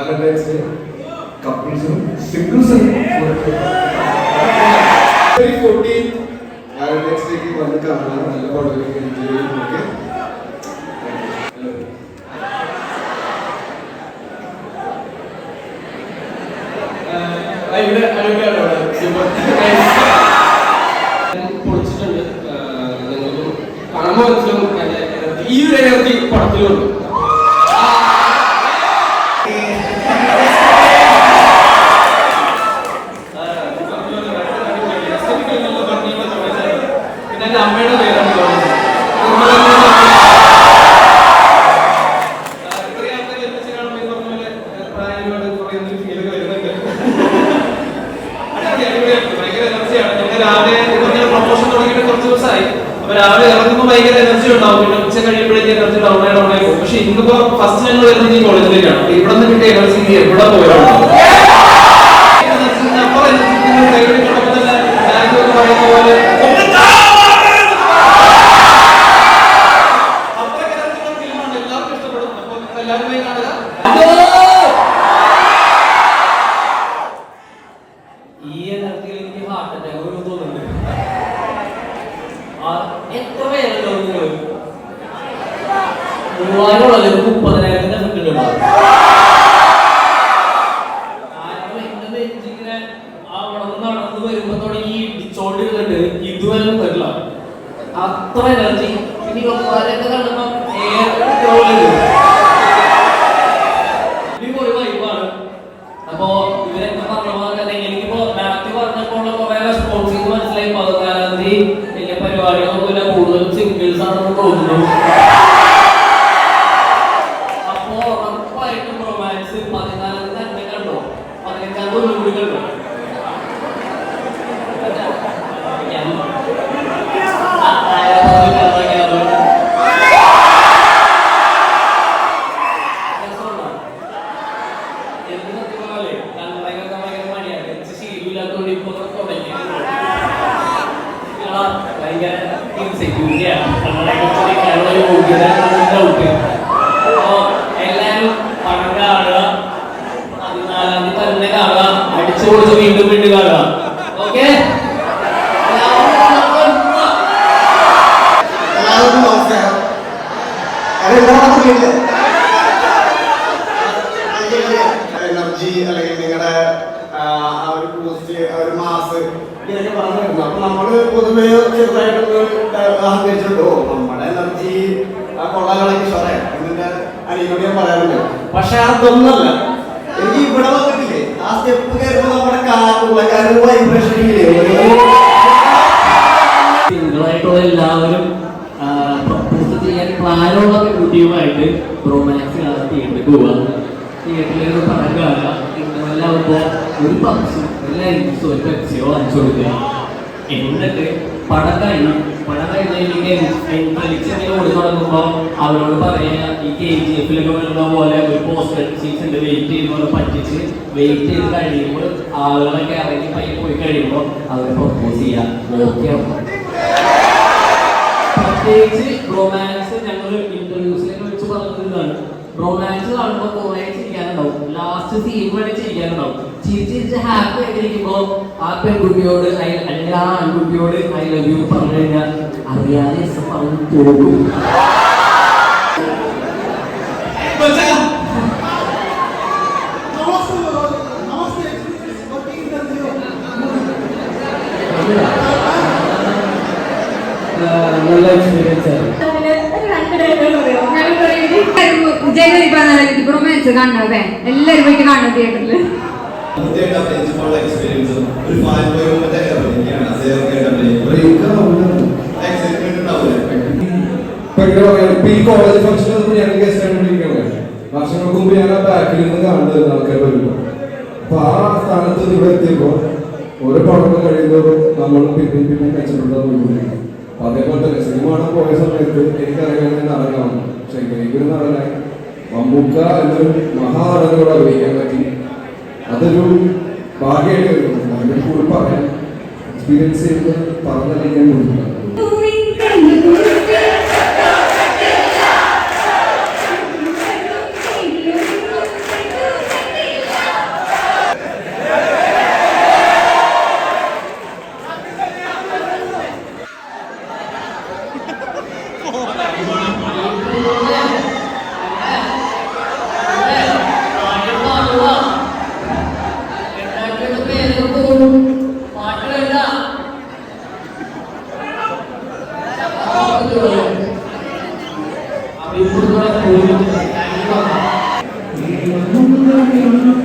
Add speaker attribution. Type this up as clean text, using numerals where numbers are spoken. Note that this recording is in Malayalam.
Speaker 1: വാലന്റൈൻസ് ഡേ കപ്പിൾസും സിംഗിൾസും 14th വാലന്റൈൻസ് ഡേക്ക് വന്ന് കാണാൻ നല്ല പടമൊക്കെ എൻജോയ് ചെയ്യുന്നൊക്കെ.
Speaker 2: പൊളിച്ചിട്ടുണ്ട്. നിങ്ങൾക്ക് കാണുമ്പോൾ മനസ്സിലാവും ഈ ഒരു എനർജി പടത്തിലുണ്ട്. പിന്നെ എൻ്റെ അമ്മയുടെ പേരാണ് രാവിലെ ഇറങ്ങുമ്പോൾ ഭയങ്കര എനർജി ഉണ്ടാവും, പിന്നെ ഉച്ച കഴിയുമ്പോഴേക്ക് എനർജി ഡൗൺ ആയി പോകും. പക്ഷെ ഇന്നിപ്പോ ഫസ്റ്റ് ഞങ്ങൾ വരുന്നത് ഈ കോളേജിലേക്കാണ്. ഇവിടെ നിന്ന് കിട്ടിയ എനർജി എവിടെ പോയാലും പറയുന്ന പോലെ എല്ലാവർക്കും ഇഷ്ടപ്പെടും. അപ്പൊ എല്ലാവരും പോയി കാണുക. ഈ എനർജിയിൽ എനിക്ക് ഹാർട്ട് അറ്റാക്ക് ഒരു തോന്നുന്നുണ്ട്. എത്ര പേരുണ്ടോ നിങ്ങൾ? 3000 30,000 കിട്ടുന്നുണ്ടാവും. എന്റെ നെഞ്ചിങ്ങനെ അവിടെ നടന്നു വരുമ്പോ തുടങ്ങി ഇടിച്ചോണ്ടിരുന്നിട്ട് ഇതുവരെ തരില്ല. അത്ര എനർജി. ഇനി ഒരാളൊക്കെ കണ്ടപ്പോ ഒരു വൈബാണ്. അപ്പോ ഇവരൊക്കെ പറഞ്ഞ പോലെ തന്നെ എനിക്കിപ്പോ മാത്യു പറഞ്ഞപ്പോൾ കുറെ റെസ്പോൺസ് മനസ്സിലായി. 14ാം തീയതി വലിയ പരിപാടികളൊന്നുമില്ല, കൂടുതലും സിംഗിൾസ് ആണെന്ന് തോന്നുന്നു. അപ്പോ ഉറപ്പായിട്ടും റൊമാൻസ് 14ാം തീയതി തന്നെ കണ്ടോ? 15ാം തീയതി ഒന്നും കൂടി കണ്ടോ? എല്ലാരും പണം കാണുക, 14ാം തീയതി തന്നെ കാണുക, അടിച്ചു പൊളിച്ച് വീണ്ടും വീണ്ടും കാണുക. ഓക്കെ,
Speaker 1: എല്ലാവർക്കും നമസ്കാരം. എനർജി അല്ലെങ്കിൽ നിങ്ങളുടെ ആ ഒരു പോസ്റ്റ്, ആ ഒരു മാസ് ഇങ്ങനെയൊക്കെ പറഞ്ഞിരുന്നു. അപ്പൊ നമ്മള് പൊതുവെ ചെറുതായിട്ടൊന്ന് അഹങ്കരിച്ചിട്ടുണ്ടോ നമ്മുടെ എനർജി കൊള്ളാനാണെങ്കിൽ ഷോറെ എന്നിട്ട് അനിയനോട് ഞാൻ പറയാറുണ്ട്. പക്ഷെ അതൊന്നല്ല, എനിക്ക് ഇവിടെ വന്നിട്ടില്ലേ ആ സ്റ്റെപ്പ് കയറുമ്പോൾ നമ്മുടെ ഉള്ളക്കാരൻ വൈബ്രേഷൻ
Speaker 3: സിംഗിളായിട്ടുള്ള എല്ലാവരും പ്രപ്പോസ് ചെയ്യാൻ പ്ലാനുള്ള കുട്ടിയുമായിട്ട് റൊമാൻസ് കാണാൻ തിയേറ്ററിൽ പോവുക. തിയേറ്ററിൽ പടം കാണുക. എല്ലാവർക്കും ഒരു പപ്സും ഒരു ലൈൻസോ ഒരു പെപ്സിയോ വാങ്ങിച്ചു കൊടുക്കുക. എന്നിട്ട് പടം കഴിഞ്ഞ് ഓടി തുടങ്ങുമ്പോൾ അവരോട് പറയുക, ഈ KGF-ലൊക്കെ വരുന്ന പോലെ ഒരു പോസ്റ്റ് സീൻസ് ഉണ്ട്, വെയിറ്റ് ചെയ്യുമ്പോൾ പറ്റിച്ച് വെയിറ്റ് ചെയ്ത് കഴിയുമ്പോൾ ആളുകളൊക്കെ ഇറങ്ങി പയ്യെ പോയി കഴിയുമ്പോൾ അവരെ പ്രപ്പോസ് ചെയ്യാം. ഓക്കെ, പ്രത്യേകിച്ച് റൊമാൻസ് ഞങ്ങൾ ഇന്റർവ്യൂസിലൊക്കെ വെച്ച് പറഞ്ഞതാണ്. റൊമാൻസ് കാണുമ്പോൾ കുറേ ചിരിക്കാനുണ്ടാവും, ലാസ്റ്റ് സീൻ വരെ ചിരിക്കാനുണ്ടാവും. ചിരിച്ച് ഹാപ്പി ആയിട്ടിരിക്കുമ്പോൾ ആ പെൺകുട്ടിയോട് അല്ലെങ്കിൽ ആ ആൺകുട്ടിയോട് ഐ ലവ് യു പറഞ്ഞു കഴിഞ്ഞാൽ അറിയാതെ പറഞ്ഞു പോകും.
Speaker 2: നല്ല എക്സ്പീരിയൻസ് ആണ്.
Speaker 4: ജനുവരി 14 റൊമാൻസ് കാണാതെ എല്ലാവരും പോയിട്ട് കാണാം തിയേറ്ററിൽ.
Speaker 1: ഈ കോളേജ് ഫംഗ്ഷൻ ഞാൻ ഗസ്റ്റ് ആയിട്ടിരിക്കുകയാണ്. വർഷങ്ങൾക്ക് മുമ്പ് ഞാൻ ആ ബാക്കിൽ നിന്ന് കാണുന്നത് ആൾക്കാർ വരുമ്പോൾ. അപ്പൊ ആ സ്ഥാനത്ത് ഇവിടെ എത്തിയപ്പോൾ ഓരോ പടങ്ങൾ കഴിയുന്നതും നമ്മൾ പിന്നെ മെച്ചപ്പെടുത്താൻ. അപ്പൊ അതേപോലെ തന്നെ സിനിമ കാണാൻ പോയ സമയത്ത് എനിക്കറിയാൻ നടക്കണം. പക്ഷെ എനിക്കൊരു നടനായി മമ്മൂക്ക എന്നൊരു മഹാനടനോട് അഭിനയിക്കാൻ പറ്റി. അതൊരു ഭാഗ്യമായിട്ട് വരുന്നു. അതിനെ കൂടി പറയാൻ എക്സ്പീരിയൻസ് ചെയ്ത് പറഞ്ഞല്ലേ ഞാൻ കൊടുക്കുന്നത്. I